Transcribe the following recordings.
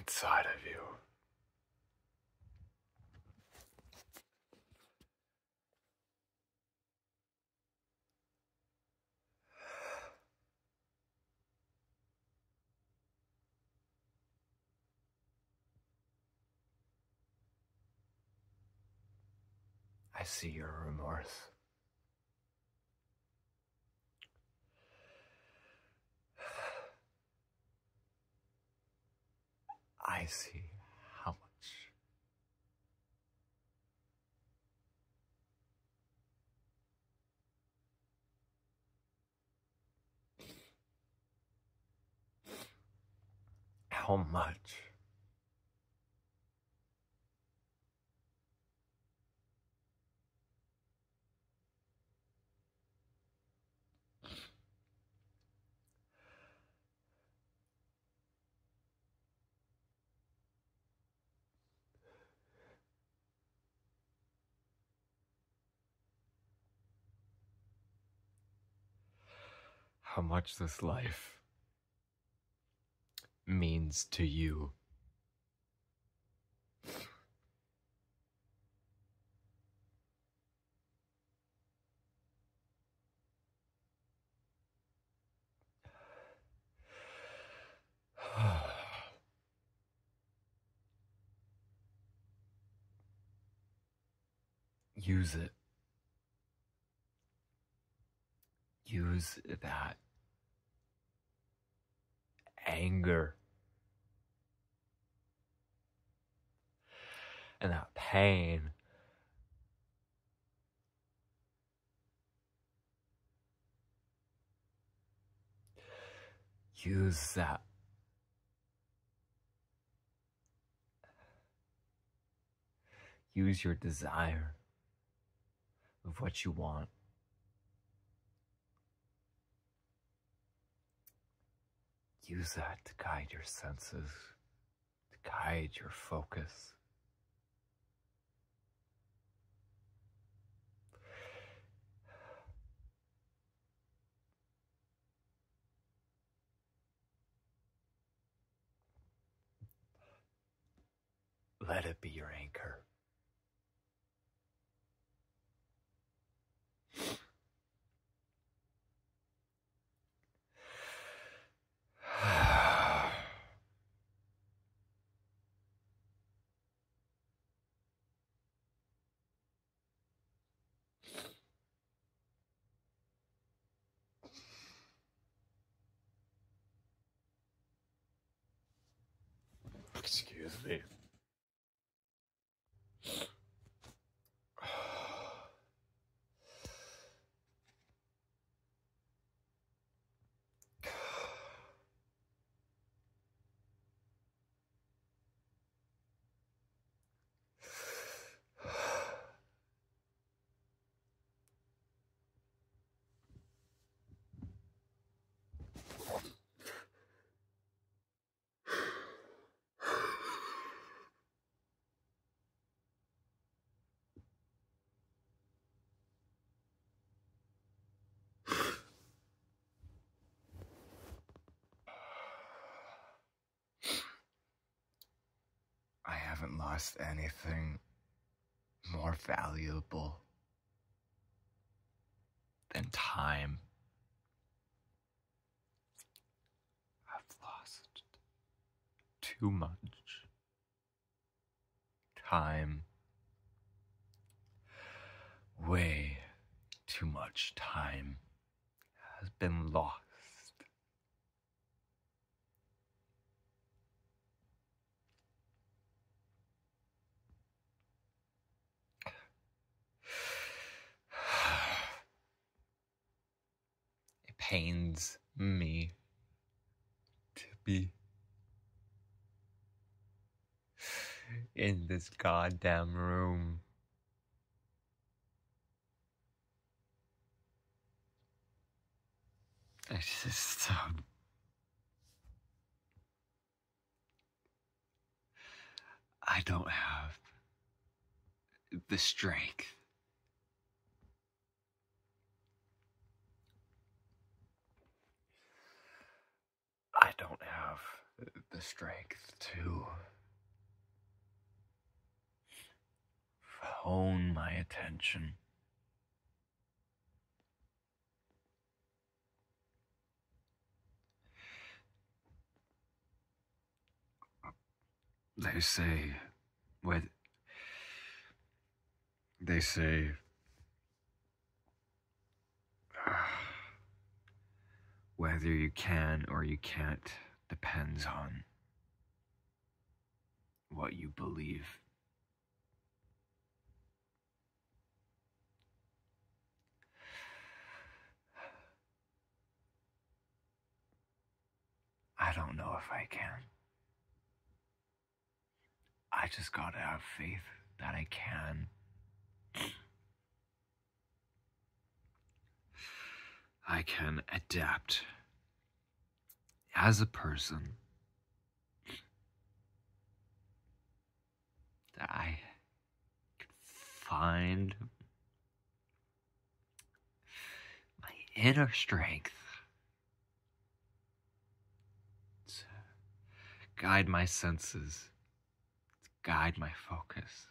inside of you. I see your remorse. I see how much this life means to you. Use it. Use that anger and that pain use that use your desire of what you want. Use that to guide your senses, to guide your focus. Let it be your anchor. Excuse me. I haven't lost anything more valuable than time. I've lost too much time. Way too much time has been lost. It pains me to be in this goddamn room. It's just I don't have the strength. I don't have the strength to hone my attention. They say, whether you can or you can't depends on what you believe. I don't know if I can. I just gotta have faith that I can. I can adapt as a person, that I can find my inner strength to guide my senses, to guide my focus.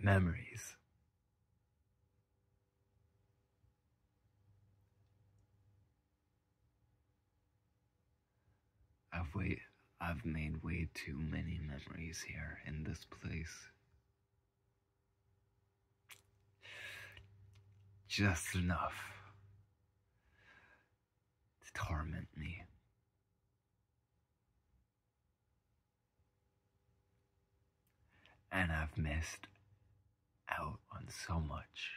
Memories. I've made way too many memories here in this place. Just enough to torment me. And I've missed out on so much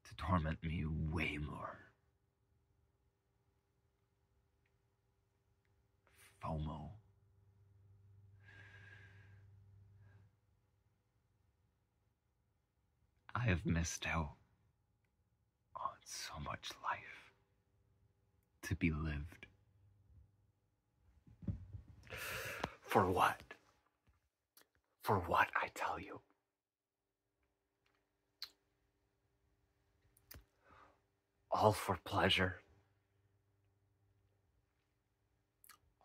to torment me way more. FOMO. I have missed out on so much life to be lived. For what? For what, I tell you? All for pleasure.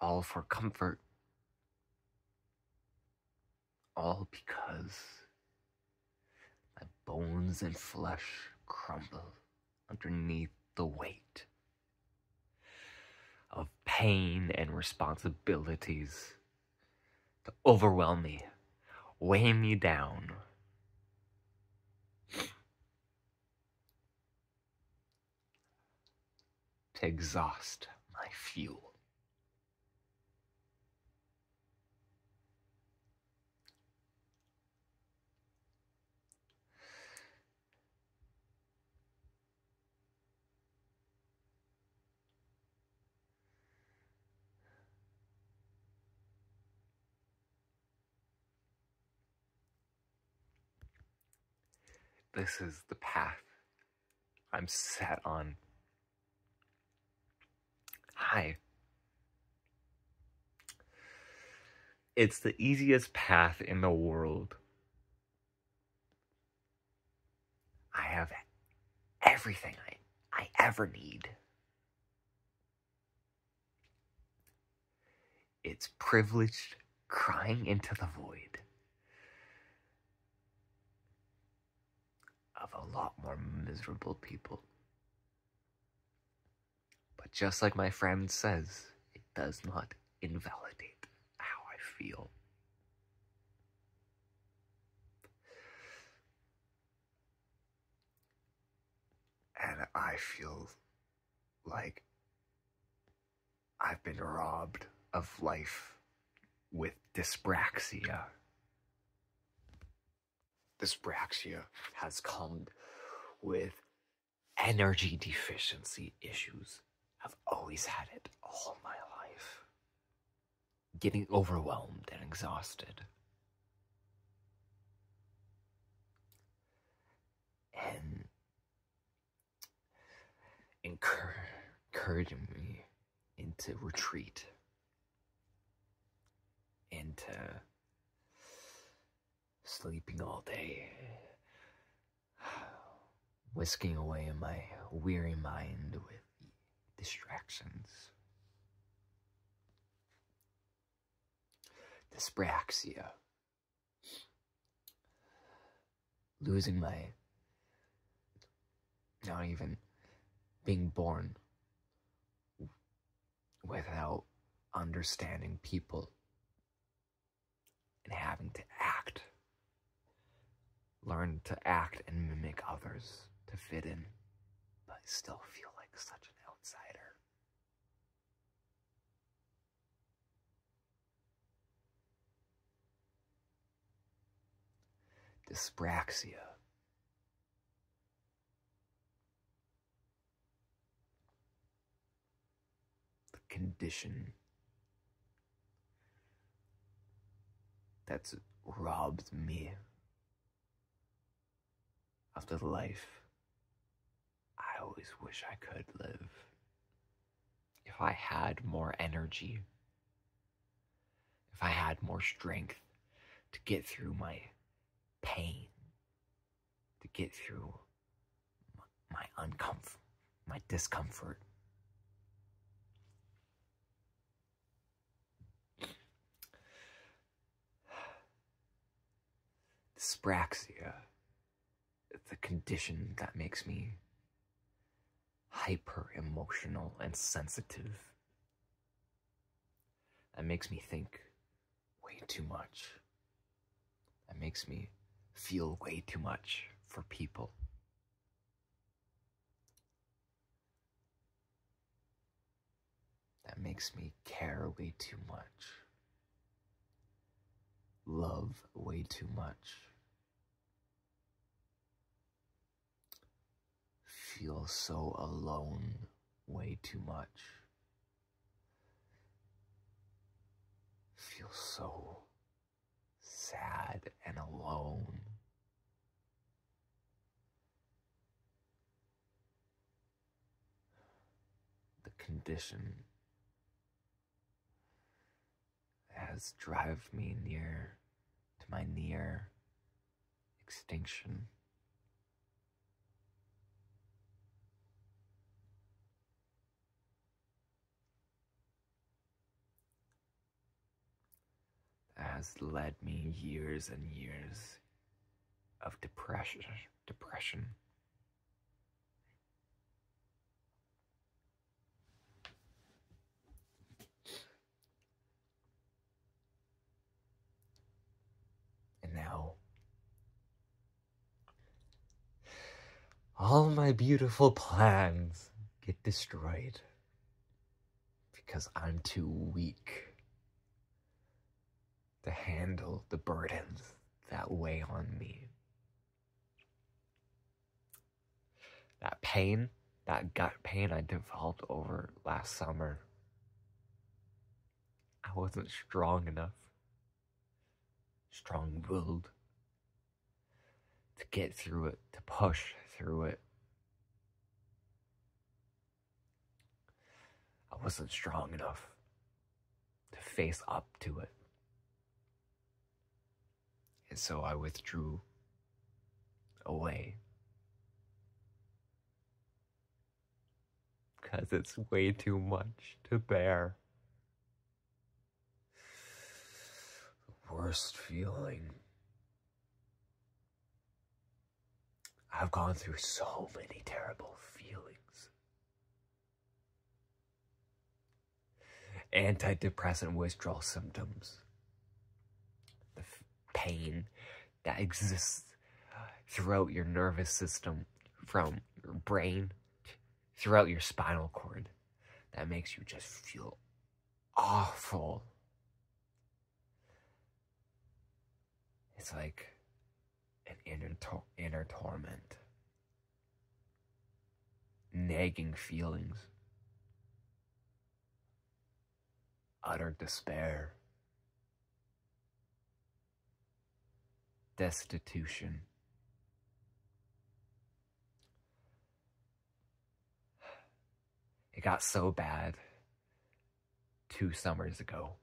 All for comfort. All because my bones and flesh crumble underneath the weight of pain and responsibilities to overwhelm me, weigh me down. To exhaust my fuel. This is the path I'm set on. Hi. It's the easiest path in the world. I have everything I ever need. It's privileged crying into the void of a lot more miserable people. But just like my friend says, it does not invalidate how I feel. And I feel like I've been robbed of life with dyspraxia. Dyspraxia has come with energy deficiency issues. I've always had it all my life. Getting overwhelmed and exhausted. and encouraging me into retreat, into sleeping all day, whisking away my weary mind with distractions. Dyspraxia. Losing not even being born without understanding people and having to learn to act and mimic others to fit in, but still feel like such an outsider. Dyspraxia. The condition that's robbed me of the life I always wish I could live. If I had more energy, if I had more strength to get through my pain, to get through my discomfort. Dyspraxia, it's a condition that makes me hyper emotional and sensitive. That makes me think way too much. That makes me feel way too much for people. That makes me care way too much. Love way too much. Feel so alone way too much. Feel so sad and alone. The condition has driven me to my near extinction. Has led me years and years of depression. And now, all my beautiful plans get destroyed because I'm too weak to handle the burdens that weigh on me. That pain, that gut pain I developed over last summer, I wasn't strong enough, strong-willed to get through it, to push through it. I wasn't strong enough to face up to it. And so I withdrew away. Because it's way too much to bear. The worst feeling. I've gone through so many terrible feelings. Antidepressant withdrawal symptoms. The pain that exists throughout your nervous system, from your brain throughout your spinal cord, that makes you just feel awful. It's like an inner torment. Nagging feelings. Utter despair. Destitution. It got so bad 2 summers ago.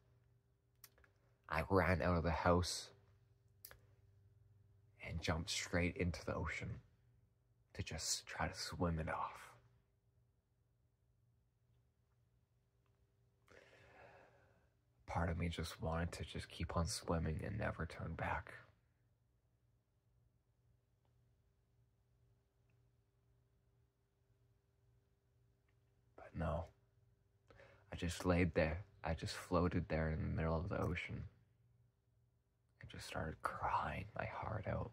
I ran out of the house and jumped straight into the ocean to just try to swim it off. Part of me just wanted to just keep on swimming and never turn back. But no, I just laid there. I just floated there in the middle of the ocean and just started crying my heart out.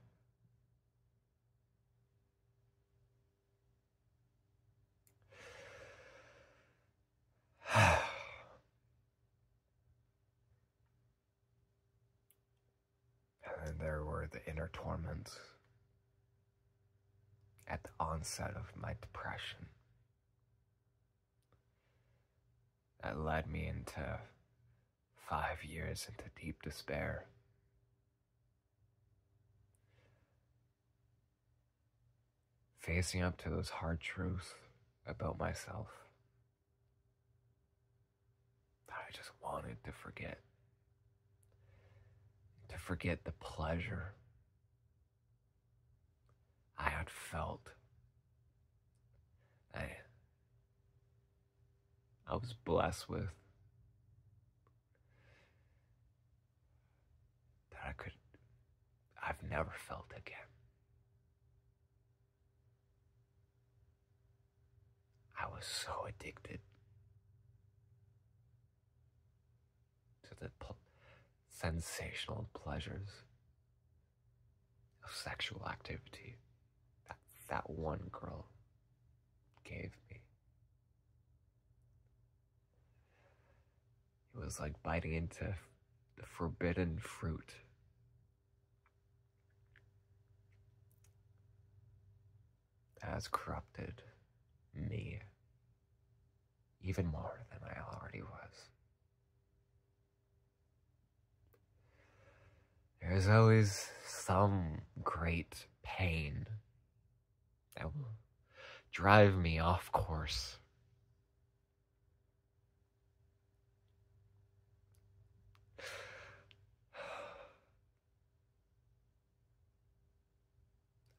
And there were the inner torments at the onset of my depression that led me into 5 years into deep despair. Facing up to those hard truths about myself that I just wanted to forget. To forget the pleasure I had felt. I was blessed with. That I've never felt again. I was so addicted to the sensational pleasures of sexual activity that one girl gave me. It was like biting into the forbidden fruit. That has corrupted me even more than I already was. There's always some great pain that will drive me off course.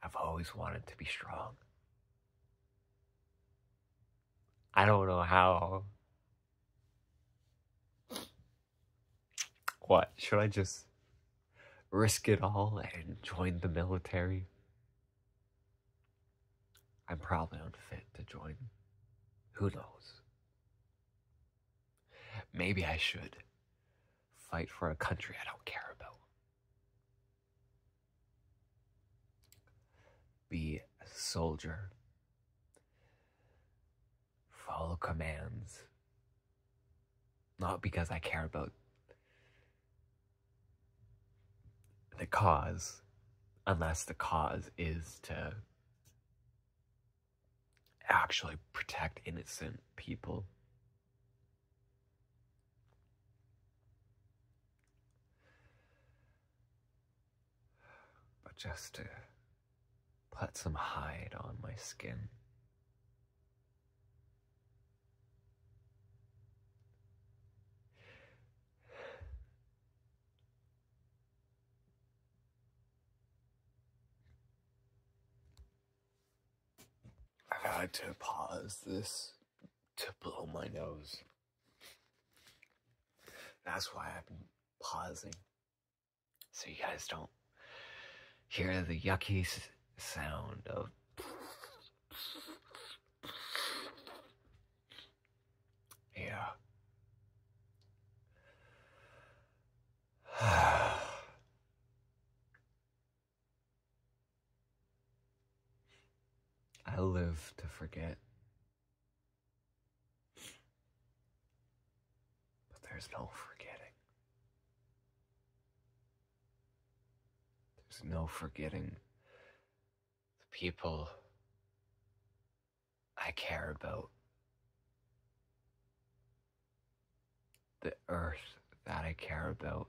I've always wanted to be strong. I don't know how. What? Should I just risk it all and join the military? I'm probably unfit to join. Who knows? Maybe I should fight for a country I don't care about. Be a soldier. Follow commands. Not because I care about the cause, unless the cause is to actually protect innocent people. But just to put some hide on my skin. I've had to pause this to blow my nose. That's why I've been pausing. So you guys don't hear the yucky sound of yeah. I live to forget. But there's no forgetting. There's no forgetting the people I care about. The earth that I care about.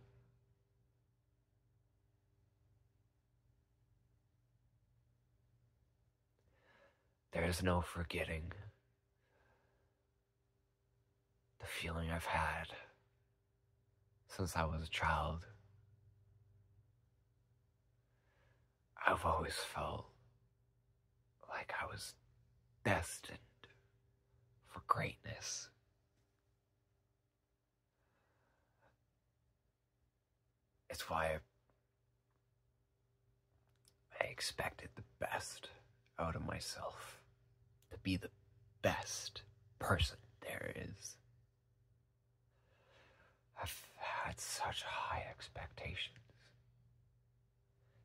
There's no forgetting the feeling I've had since I was a child. I've always felt like I was destined for greatness. It's why I expected the best out of myself, to be the best person there is. I've had such high expectations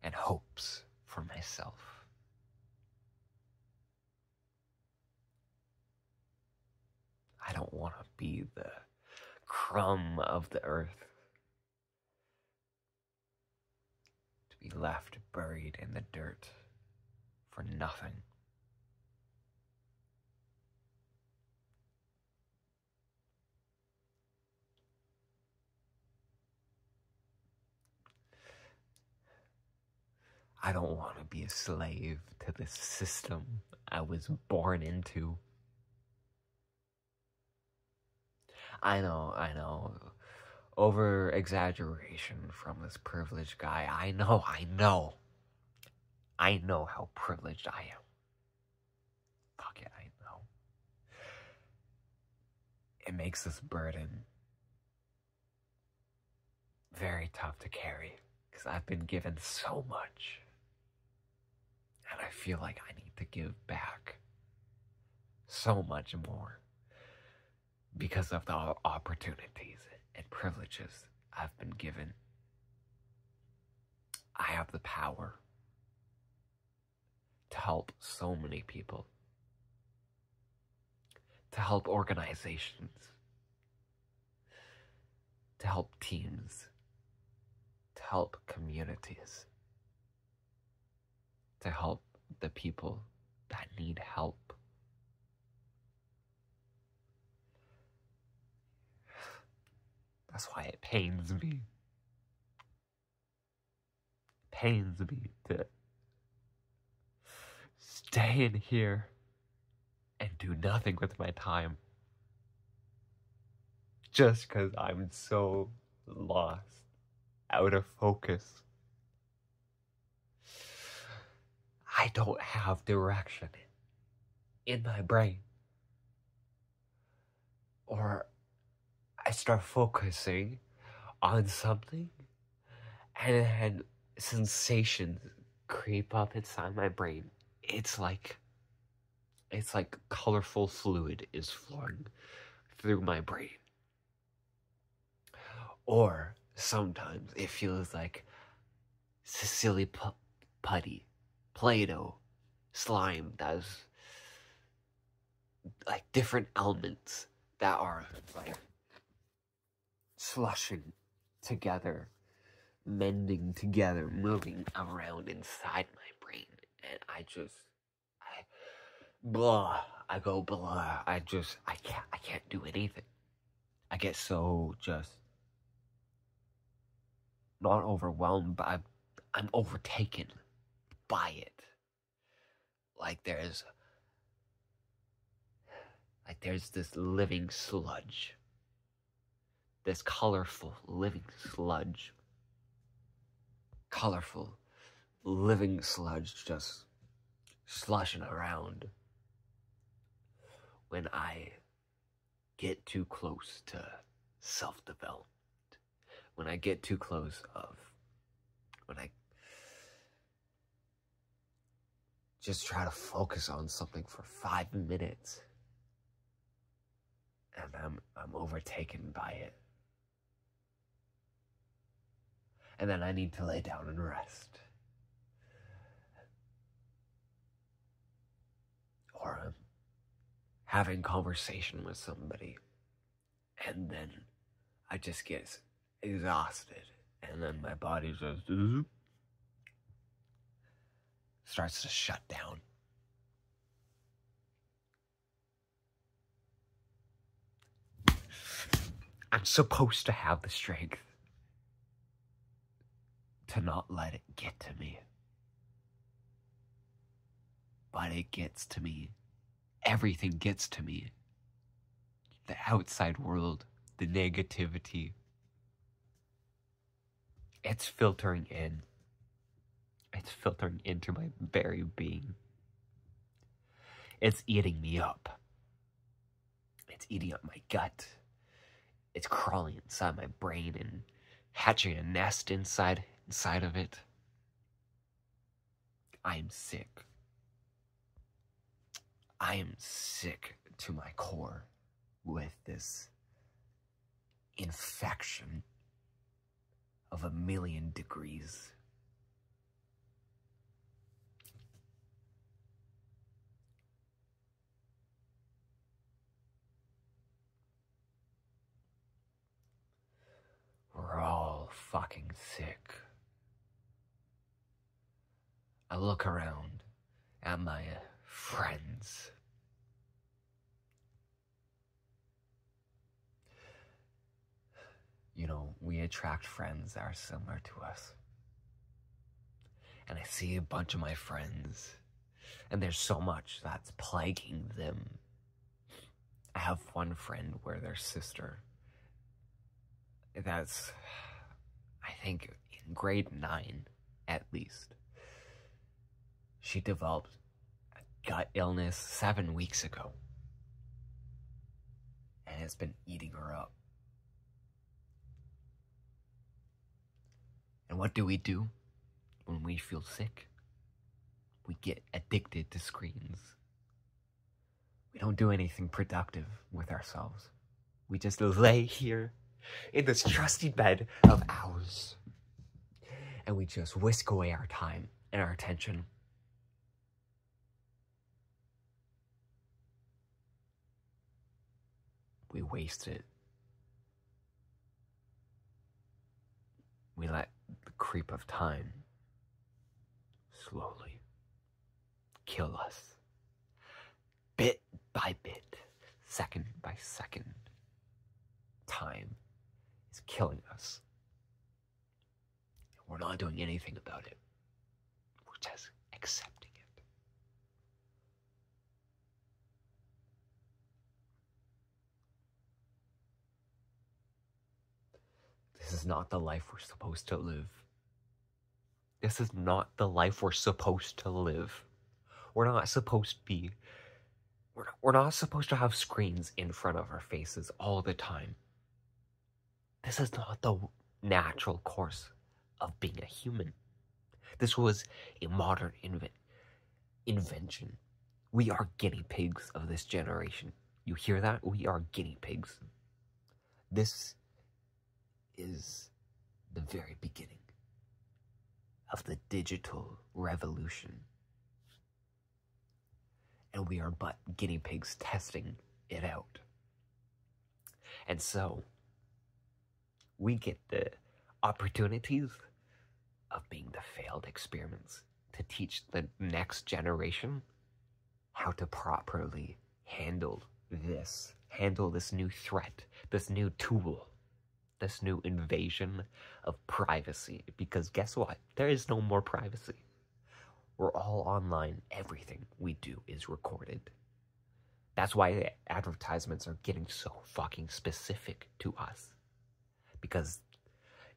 and hopes for myself. I don't want to be the crumb of the earth, to be left buried in the dirt for nothing. I don't want to be a slave to this system I was born into. I know. Over exaggeration from this privileged guy. I know how privileged I am. Fuck it, I know. It makes this burden very tough to carry, because I've been given so much. And I feel like I need to give back so much more because of the opportunities and privileges I've been given. I have the power to help so many people, to help organizations, to help teams, to help communities, to help the people that need help. That's why it pains me. It pains me to stay in here and do nothing with my time, just because I'm so lost, out of focus. I don't have direction in my brain. Or I start focusing on something, and then sensations creep up inside my brain. It's like colorful fluid is flowing through my brain. Or sometimes it feels like Sicily putty, Play-Doh, slime, that's like different elements that are like slushing together, mending together, moving around inside my brain. And I go blah. I can't do anything. I get so just not overwhelmed, but I'm overtaken by it. Like there's this living sludge. This colorful living sludge. Colorful living sludge just slushing around when I get too close to self-development. When I get too close when I just try to focus on something for 5 minutes, and I'm overtaken by it. And then I need to lay down and rest. Or I'm having conversation with somebody, and then I just get exhausted, and then my body just starts to shut down. I'm supposed to have the strength to not let it get to me. But it gets to me. Everything gets to me. the outside world, the negativity, it's filtering in. It's filtering into my very being. It's eating me up. It's eating up my gut. It's crawling inside my brain and hatching a nest inside of it. I am sick. I am sick to my core with this infection of 1,000,000 degrees. We're all fucking sick. I look around at my friends. You know, we attract friends that are similar to us. And I see a bunch of my friends, and there's so much that's plaguing them. I have one friend where their sister, that's, I think, in grade 9, at least, she developed a gut illness 7 weeks ago. And it's been eating her up. And what do when we feel sick? We get addicted to screens. We don't do anything productive with ourselves. We just lay here in this trusty bed of ours, and we just whisk away our time and our attention. We waste it. We let the creep of time slowly kill us. Bit by bit, second by second. Time is killing us. We're not doing anything about it. We're just accepting it. This is not the life we're supposed to live. This is not the life we're supposed to live. We're not supposed to be... We're not supposed to have screens in front of our faces all the time. This is not the natural course of being a human. This was a modern invention. We are guinea pigs of this generation. You hear that? We are guinea pigs. This is the very beginning of the digital revolution. And we are but guinea pigs testing it out. And so, we get the opportunities of being the failed experiments to teach the next generation how to properly handle this new threat, this new tool, this new invasion of privacy. Because guess what? There is no more privacy. We're all online. Everything we do is recorded. That's why the advertisements are getting so fucking specific to us. Because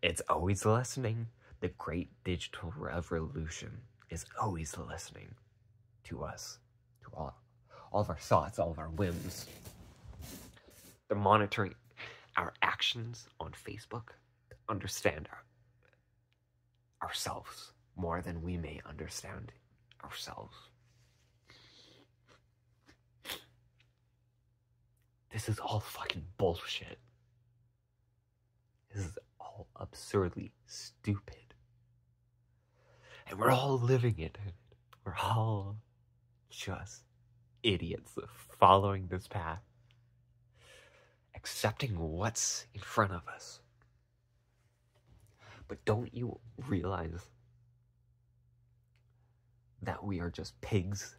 it's always listening. The great digital revolution is always listening to us, to all of our thoughts, all of our whims. They're monitoring our actions on Facebook to understand ourselves more than we may understand ourselves. This is all fucking bullshit. This is all absurdly stupid. And we're all living it. We're all just idiots following this path. Accepting what's in front of us. But don't you realize that we are just pigs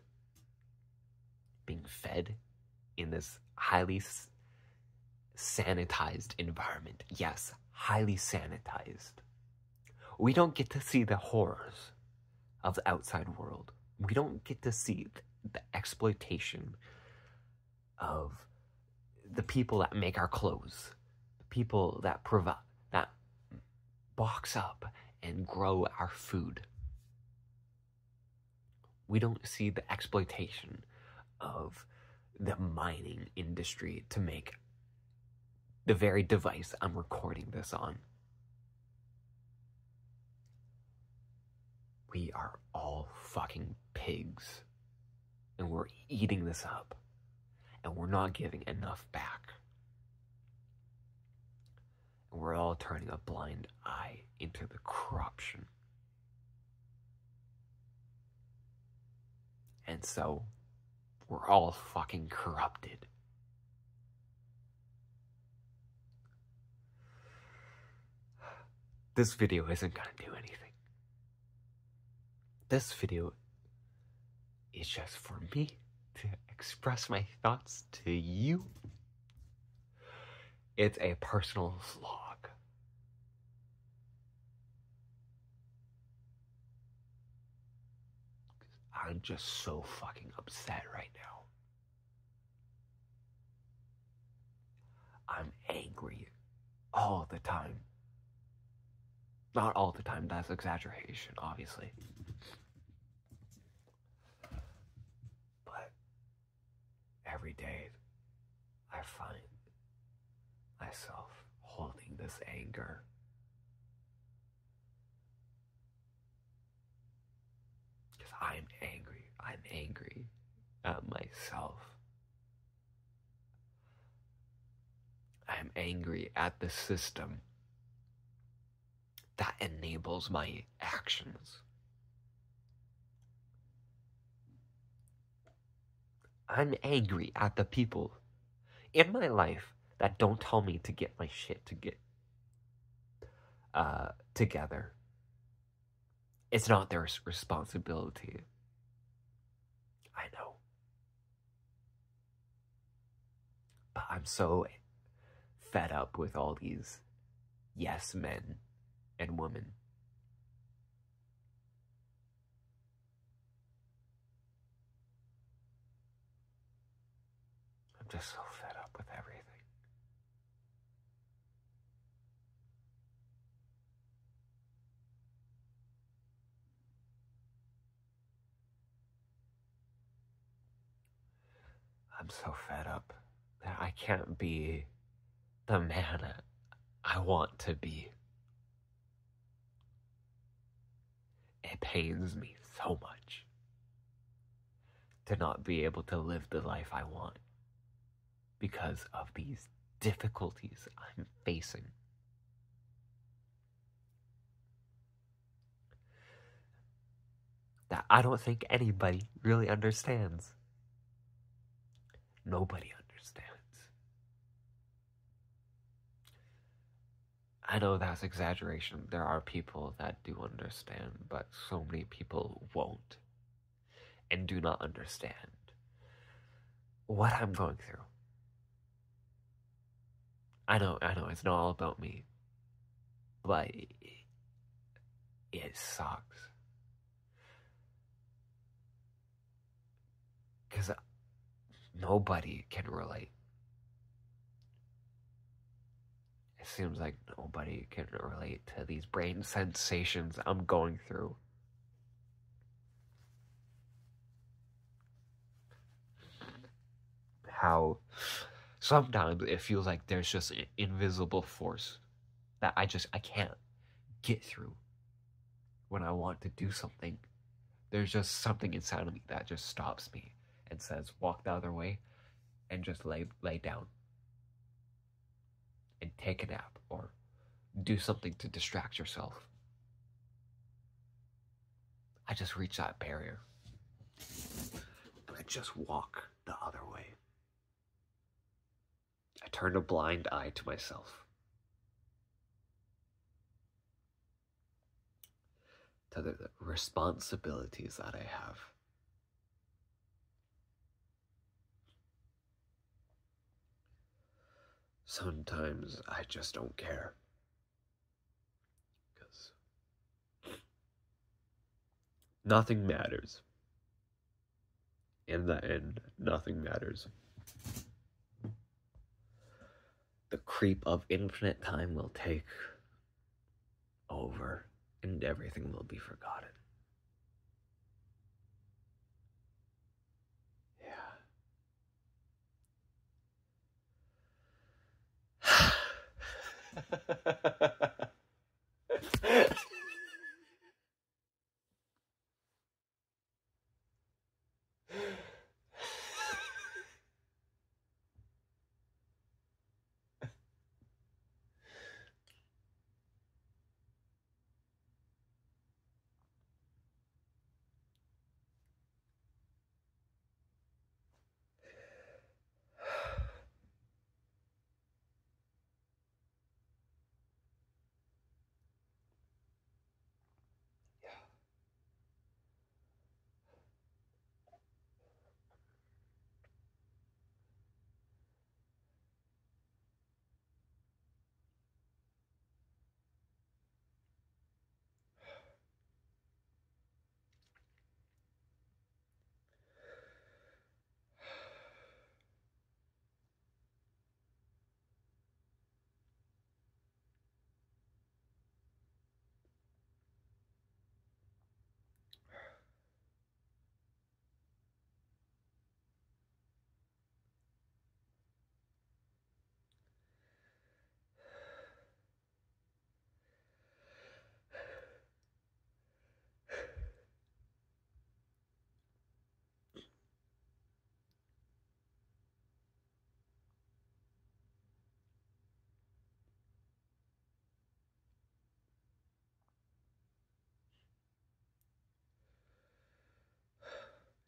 being fed in this highly sanitized environment? Yes, highly sanitized. We don't get to see the horrors of the outside world. We don't get to see the exploitation of the people that make our clothes, the people that provide, that box up and grow our food. We don't see the exploitation of the mining industry to make the very device I'm recording this on. We are all fucking pigs, and we're eating this up, and we're not giving enough back. And we're all turning a blind eye into the corruption. And so, we're all fucking corrupted. This video isn't gonna do anything. This video is just for me to express my thoughts to you. It's a personal vlog. I'm just so fucking upset right now. I'm angry all the time. Not all the time, that's exaggeration, obviously. But every day I find myself holding this anger. Because I'm angry. I'm angry at myself. I'm angry at the system that enables my actions. I'm angry at the people in my life that don't tell me to get my shit together. It's not their responsibility. I know. But I'm so fed up with all these yes men and women. I'm just so fed up with everything. I'm so fed up that I can't be the man I want to be. It pains me so much to not be able to live the life I want because of these difficulties I'm facing. That I don't think anybody really understands. Nobody understands. I know that's exaggeration. There are people that do understand, but so many people won't and do not understand what I'm going through. I know, it's not all about me, but it sucks. Because nobody can relate. It seems like nobody can relate to these brain sensations I'm going through. How sometimes it feels like there's just an invisible force that I can't get through when I want to do something. There's just something inside of me that just stops me and says, walk the other way and just lay down and take a nap or do something to distract yourself. I just reach that barrier and I just walk the other way. I turn a blind eye to myself, to the responsibilities that I have. Sometimes I just don't care. Because nothing matters. In the end, nothing matters. the creep of infinite time will take over and everything will be forgotten.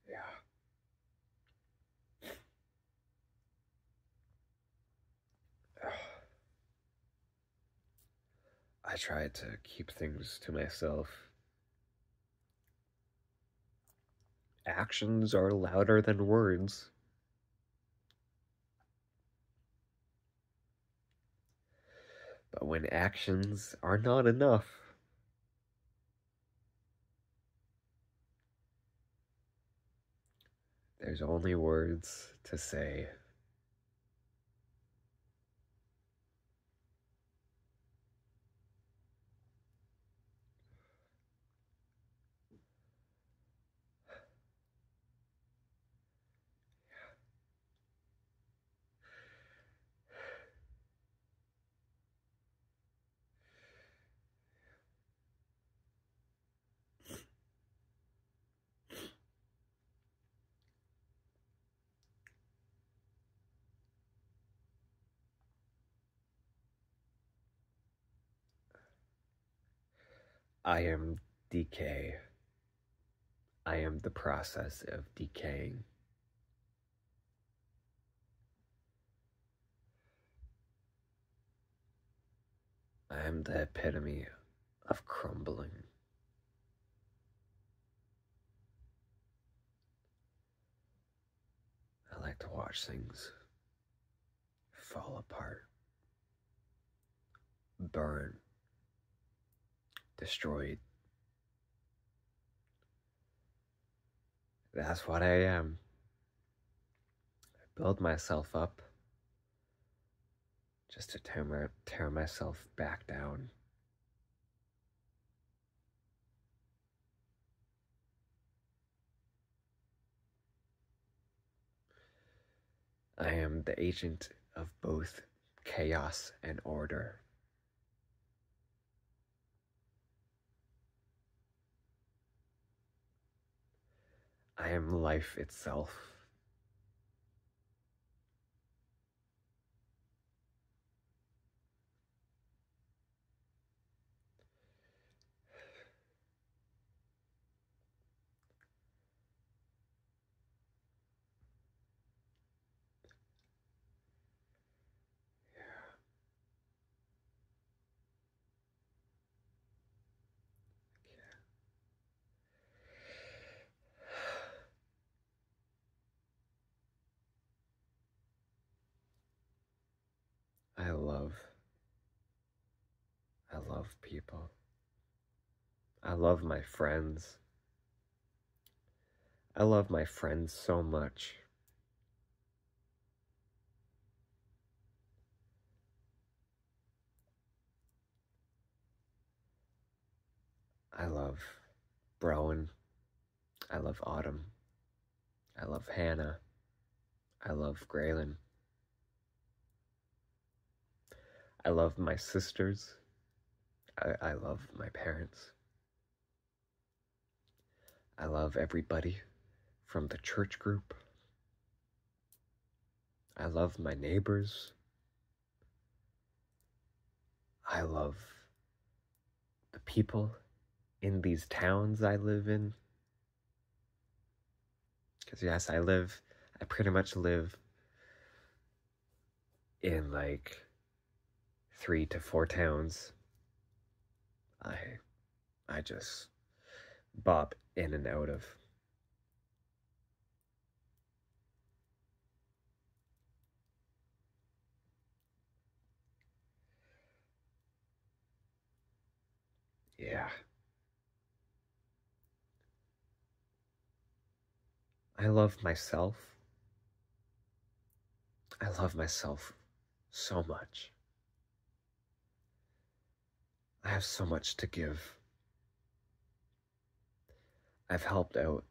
Yeah. I try to keep things to myself. Actions are louder than words. But when actions are not enough, there's only words to say. I am decay. I am the process of decaying. I am the epitome of crumbling. I like to watch things fall apart, burn, destroyed. That's what I am. I build myself up just to tear myself back down. I am the agent of both chaos and order. I am life itself. I love people. I love my friends. I love my friends so much. I love Browen. I love Autumn. I love Hannah. I love Graylin. I love my sisters. I love my parents. I love everybody from the church group. I love my neighbors. I love the people in these towns I live in. Because yes, I pretty much live in like 3 to 4 towns. I just bop in and out of. Yeah. I love myself. I love myself so much. I have so much to give. I've helped out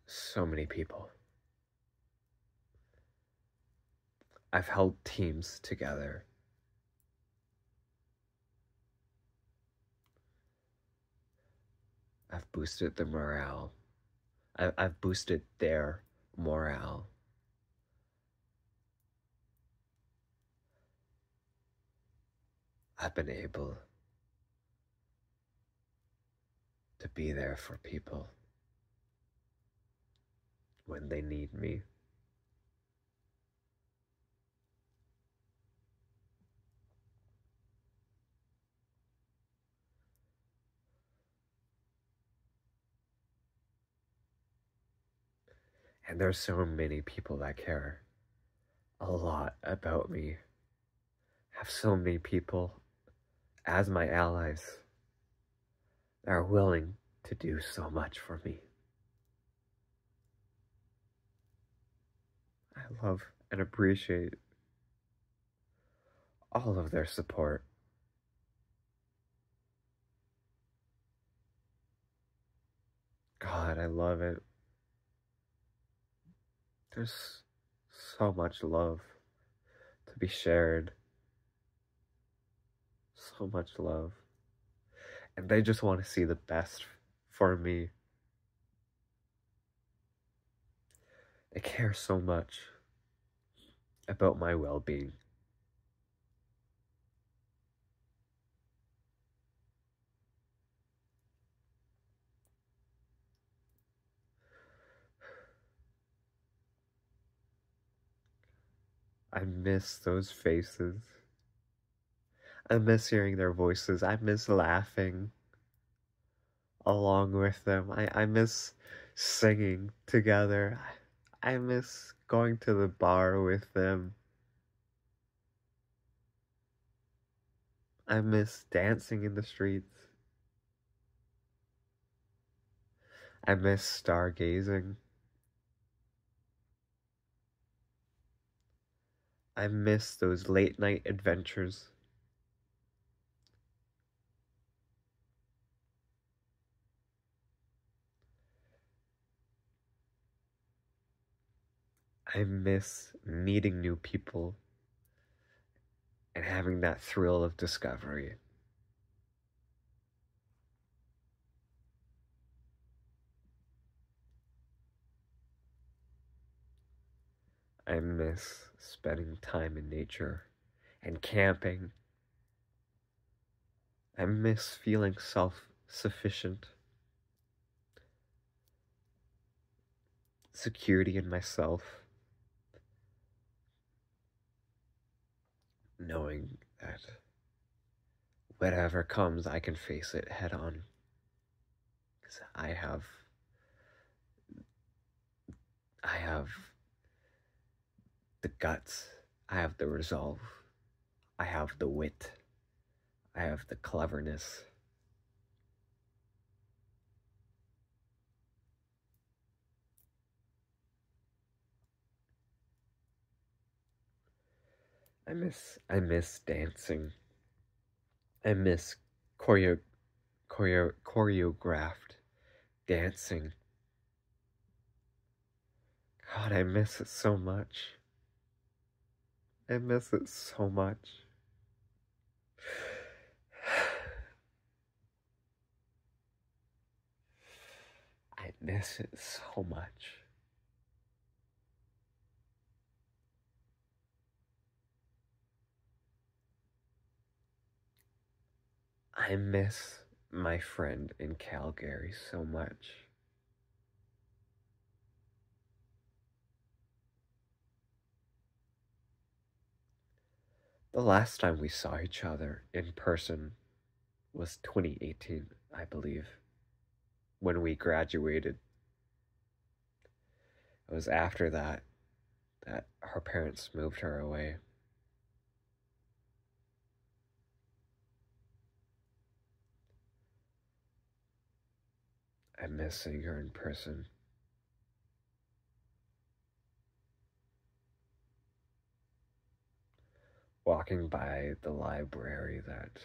so many people. I've held teams together. I've boosted the morale. I've boosted their morale. I've been able to be there for people when they need me. And there's so many people that care a lot about me. I have so many people as my allies that are willing to do so much for me. I love and appreciate all of their support. God, I love it. There's so much love to be shared. So much love. And they just want to see the best for me. They care so much about my well-being. I miss those faces. I miss hearing their voices. I miss laughing along with them. I miss singing together. I miss going to the bar with them. I miss dancing in the streets. I miss stargazing. I miss those late night adventures. I miss meeting new people and having that thrill of discovery. I miss spending time in nature and camping. I miss feeling self-sufficient. Security in myself. Knowing that whatever comes, I can face it head on. Because I have the guts. I have the resolve. I have the wit. I have the cleverness. I miss dancing. I miss choreographed dancing. God, I miss it so much. I miss it so much. I miss it so much. I miss my friend in Calgary so much. The last time we saw each other in person was 2018, I believe, when we graduated. It was after that her parents moved her away. I miss seeing her in person. Walking by the library that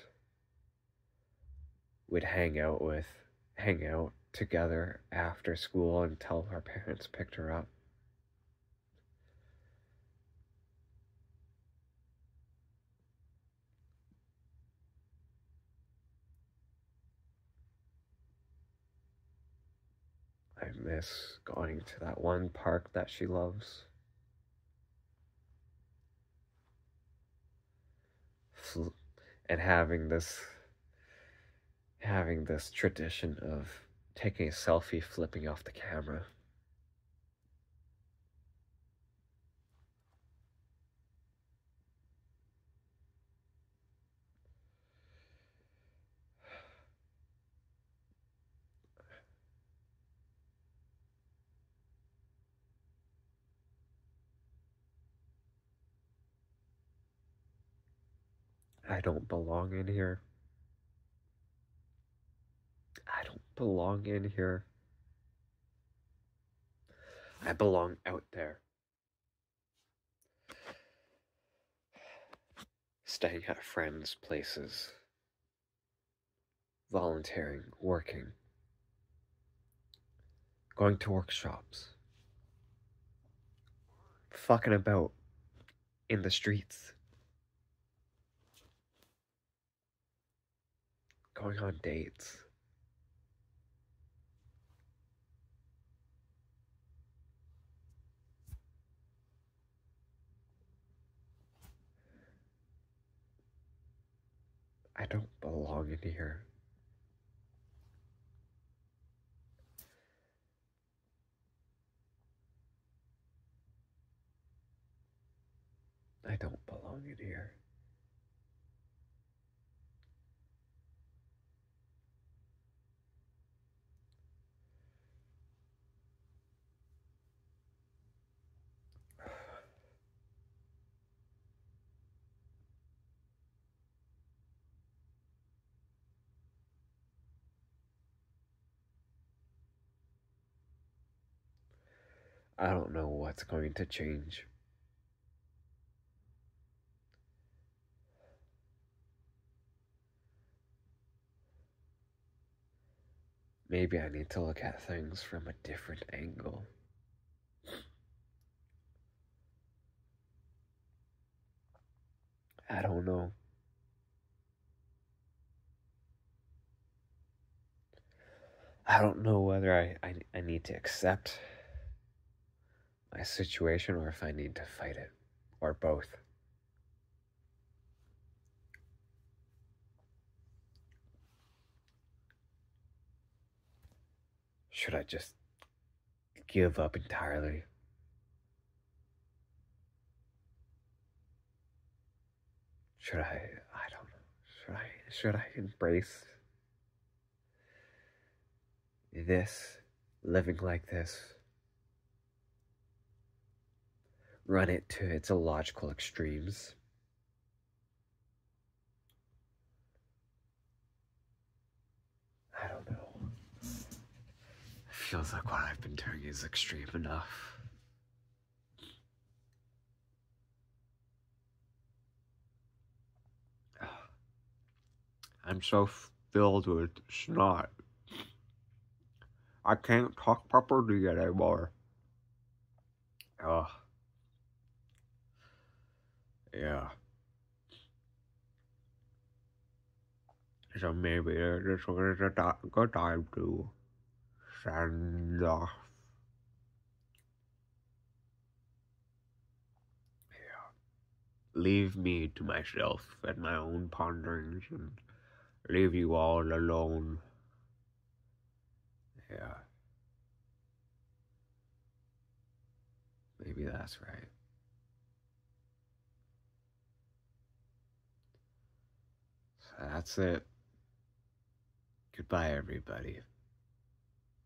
we'd hang out together after school until her parents picked her up. I miss going to that one park that she loves. And having this tradition of taking a selfie flipping off the camera. I don't belong in here. I don't belong in here. I belong out there. Staying at friends' places. Volunteering, working. Going to workshops. Fucking about in the streets. Going on dates. I don't belong in here. I don't belong in here. I don't know what's going to change. Maybe I need to look at things from a different angle. I don't know. I don't know whether I need to accept my situation or if I need to fight it, or both. Should I just give up entirely? Should I don't know. Should I embrace this, living like this? Run it to its illogical extremes? I don't know. It feels like what I've been doing is extreme enough. I'm so filled with snot. I can't talk properly anymore. Ugh. Yeah. So maybe this was a good time to send off. Yeah. Leave me to myself and my own ponderings and leave you all alone. Yeah. Maybe that's right. So that's it. Goodbye, everybody.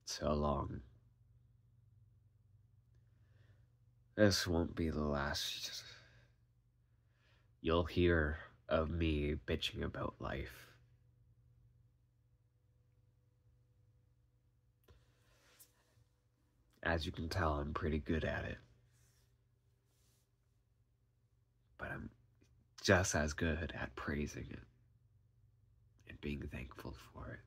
So long. This won't be the last you'll hear of me bitching about life. As you can tell, I'm pretty good at it. But I'm just as good at praising it and being thankful for it.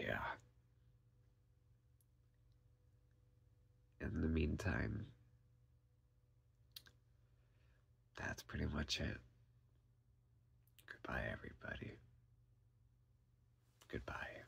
Yeah. In the meantime, that's pretty much it. Goodbye, everybody. Goodbye.